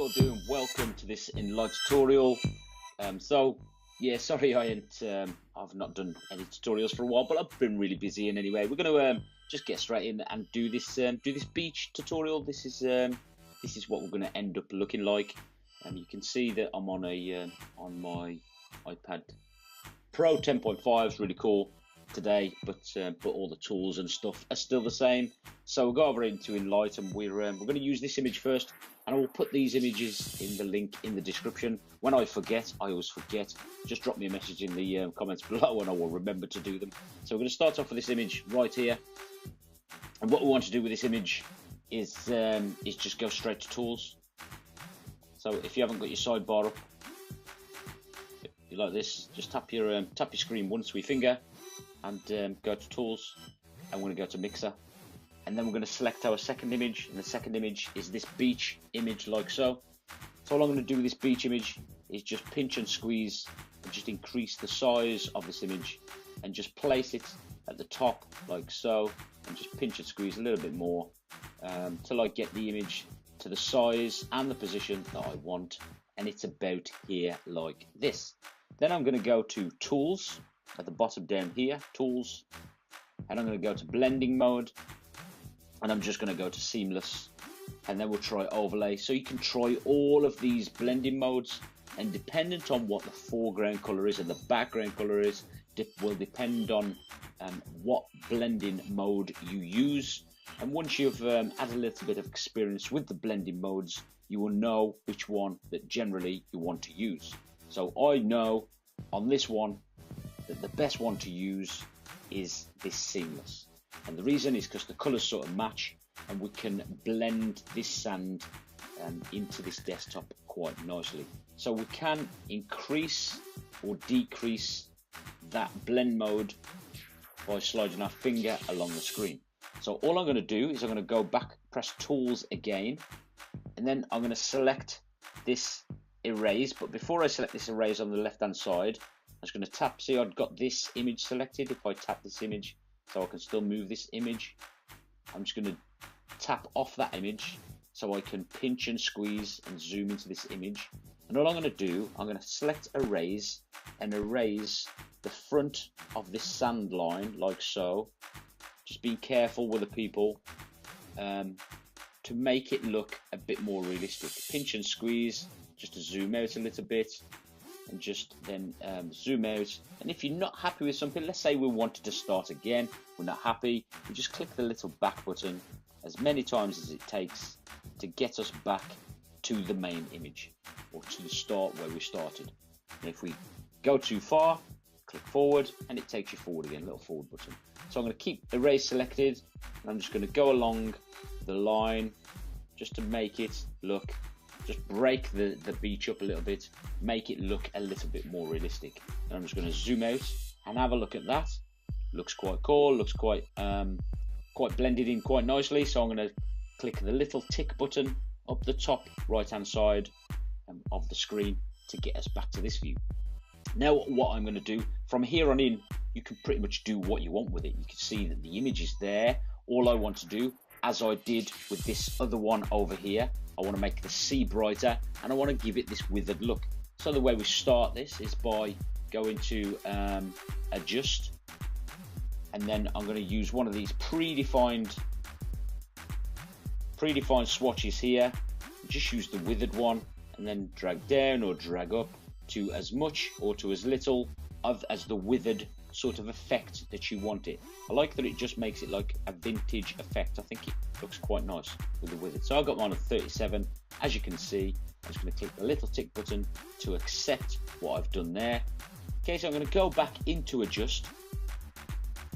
all doing? Welcome to this Enlight tutorial. Sorry I've not done any tutorials for a while, but I've been really busy. And anyway, we're going to just get straight in and do this beach tutorial. This is what we're going to end up looking like. You can see that I'm on my iPad Pro 10.5. It's really cool today, but all the tools and stuff are still the same. So we'll go over into Enlight, and we're going to use this image first, and I will put these images in the link in the description. When I forget, I always forget, just drop me a message in the comments below and I will remember to do them. So we're going to start off with this image right here, and what we want to do with this image is just go straight to tools. So if you haven't got your sidebar up, you like this, just tap your screen once with your finger and go to tools, and we're going to go to mixer, and then we're going to select our second image, and the second image is this beach image like so. So all I'm going to do with this beach image is just pinch and squeeze and just increase the size of this image and just place it at the top like so, and just pinch and squeeze a little bit more till I get the image to the size and the position that I want, and it's about here like this. Then I'm going to go to tools at the bottom down here, tools, and I'm going to go to blending mode, and I'm just going to go to seamless, and then we'll try overlay. So you can try all of these blending modes, and dependent on what the foreground color is and the background color is, will depend on what blending mode you use. And once you've had a little bit of experience with the blending modes, you will know which one that generally you want to use. So I know on this one that the best one to use is this seamless, and the reason is because the colors sort of match, and we can blend this sand into this desktop quite nicely. So we can increase or decrease that blend mode by sliding our finger along the screen. So all I'm going to do is I'm going to go back, press tools again, and then I'm going to select this erase. But before I select this erase on the left hand side, I'm just going to tap. See, I've got this image selected. If I tap this image, so I can still move this image, I'm just going to tap off that image so I can pinch and squeeze and zoom into this image. And all I'm going to do, I'm going to select erase and erase the front of this sand line like so. Just being careful with the people to make it look a bit more realistic. Pinch and squeeze just to zoom out a little bit, and just then zoom out. And if you're not happy with something, let's say we wanted to start again, we're not happy, we just click the little back button as many times as it takes to get us back to the main image or to the start where we started. And if we go too far, click forward and it takes you forward again, little forward button. So I'm going to keep erase selected, and I'm just going to go along the line just to make it look, just break the beach up a little bit, make it look a little bit more realistic. And I'm just going to zoom out and have a look at that. Looks quite cool, looks quite blended in quite nicely. So I'm going to click the little tick button up the top right hand side of the screen to get us back to this view. Now what I'm going to do from here on in, you can pretty much do what you want with it. You can see that the image is there. All I want to do, as I did with this other one over here, I want to make the sea brighter, and I want to give it this withered look. So the way we start this is by going to adjust, and then I'm going to use one of these predefined swatches here. Just use the withered one, and then drag down or drag up to as much or to as little of as the withered sort of effect that you want it. I like that it just makes it like a vintage effect. I think it looks quite nice with the withered. So I've got mine at 37. As you can see, I'm just going to click the little tick button to accept what I've done there. Okay, so I'm going to go back into adjust,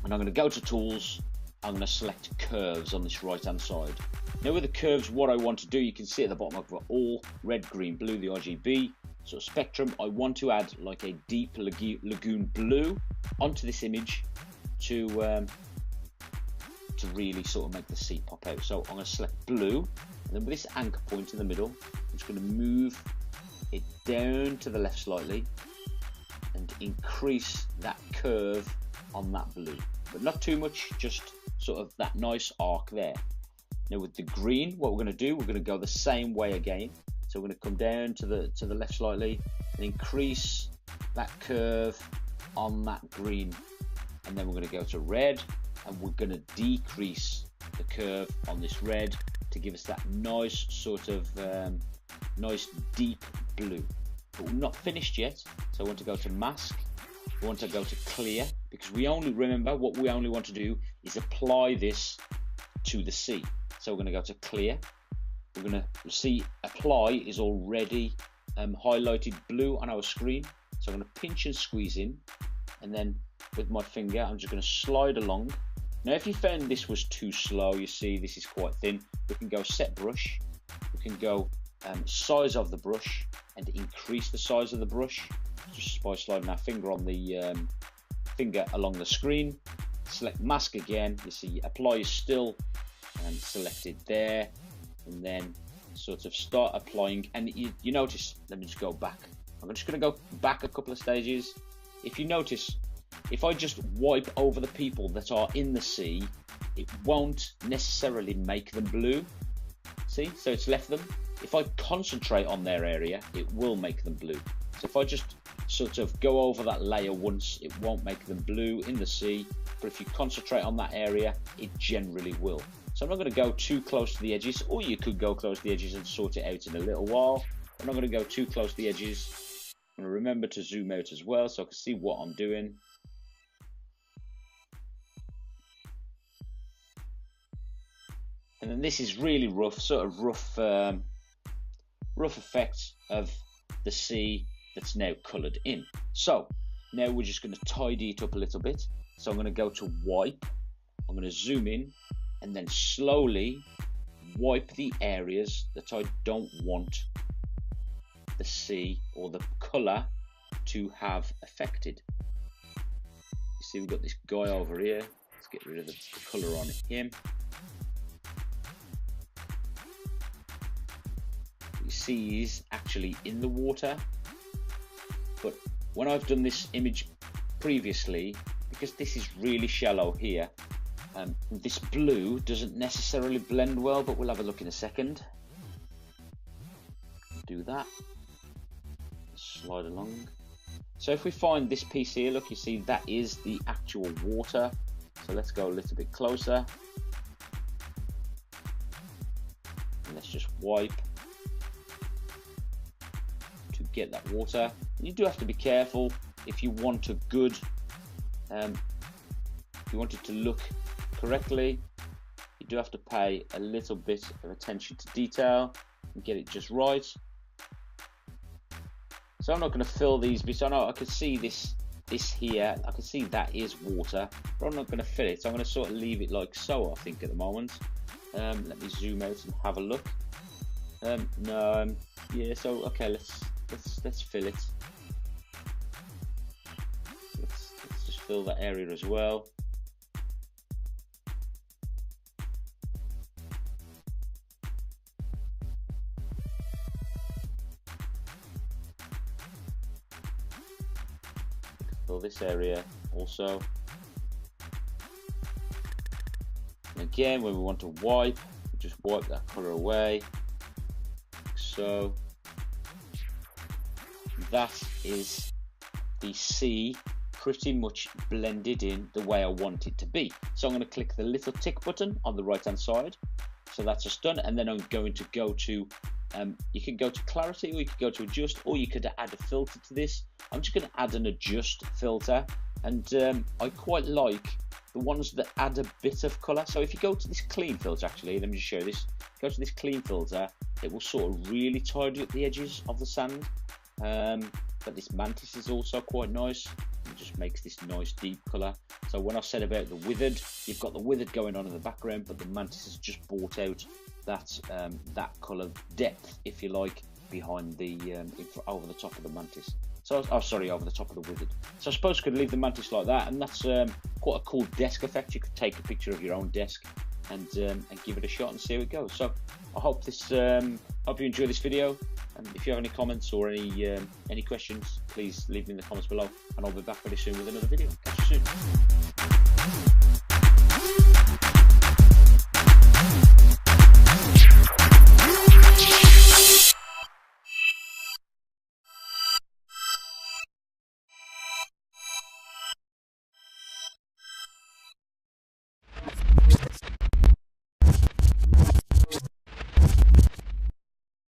and I'm going to go to tools. I'm going to select curves on this right hand side. Now with the curves, what I want to do, you can see at the bottom I've got all red, green, blue, the RGB. So spectrum, I want to add like a deep lagoon blue onto this image to really sort of make the sea pop out. So I'm going to select blue, and then with this anchor point in the middle, I'm just going to move it down to the left slightly and increase that curve on that blue, but not too much, just sort of that nice arc there. Now with the green, what we're going to do, we're going to go the same way again. So we're going to come down to the left slightly and increase that curve on that green, and then we're going to go to red, and we're going to decrease the curve on this red to give us that nice sort of nice deep blue. But we're not finished yet, so I want to go to mask. We want to go to clear, because we only remember what we only want to do is apply this to the sea. So we're going to go to clear. We're going to see apply is already highlighted blue on our screen. So I'm going to pinch and squeeze in, and then with my finger I'm just going to slide along. Now if you found this was too slow, you see this is quite thin, we can go set brush, we can go size of the brush and increase the size of the brush just by sliding our finger on the finger along the screen. Select mask again, you see apply is still selected there, and then sort of start applying, and you notice, let me just go back, I'm just going to go back a couple of stages. If you notice, if I just wipe over the people that are in the sea, it won't necessarily make them blue. See, so it's left them. If I concentrate on their area, it will make them blue. So if I just sort of go over that layer once, it won't make them blue in the sea, but if you concentrate on that area, it generally will. So I'm not going to go too close to the edges, or you could go close to the edges and sort it out in a little while. I'm not going to go too close to the edges. I'm going to remember to zoom out as well so I can see what I'm doing. And then this is really rough, sort of rough effect of the sea that's now coloured in. So now we're just going to tidy it up a little bit. So I'm going to go to wipe, I'm going to zoom in, and then slowly wipe the areas that I don't want the sea or the colour to have affected. You see we've got this guy over here, let's get rid of the colour on him. You see he's actually in the water, but when I've done this image previously, because this is really shallow here, this blue doesn't necessarily blend well, but we'll have a look in a second. Do that, slide along. So if we find this piece here, look, you see that is the actual water. So let's go a little bit closer, and let's just wipe to get that water. And you do have to be careful if you want a good, if you want it to look correctly, you do have to pay a little bit of attention to detail and get it just right. So I'm not going to fill these bits. I know I can see this here, I can see that is water, but I'm not going to fill it. So I'm going to sort of leave it like so, I think, at the moment. Let me zoom out and have a look. Yeah, so okay, let's fill it. Let's just fill that area as well. Fill this area also. And again, when we want to wipe, just wipe that colour away. So that is the sea pretty much blended in the way I want it to be. So I'm going to click the little tick button on the right hand side. So that's just done, and then I'm going to go to you can go to clarity, or you could go to adjust, or you could add a filter to this. I'm just going to add an adjust filter, and I quite like the ones that add a bit of colour. So if you go to this clean filter, actually, let me just show this. Go to this clean filter, it will sort of really tidy up the edges of the sand. But this mantis is also quite nice. It just makes this nice deep colour. So when I said about the withered, you've got the withered going on in the background, but the mantis has just brought out that colour depth, if you like, behind the over the top of the mantis. So over the top of the withered. So I suppose you could leave the mantis like that, and that's quite a cool desk effect. You could take a picture of your own desk and give it a shot and see how it goes. So I hope hope you enjoy this video. And if you have any comments or any questions, please leave them in the comments below, and I'll be back very soon with another video. Catch you soon.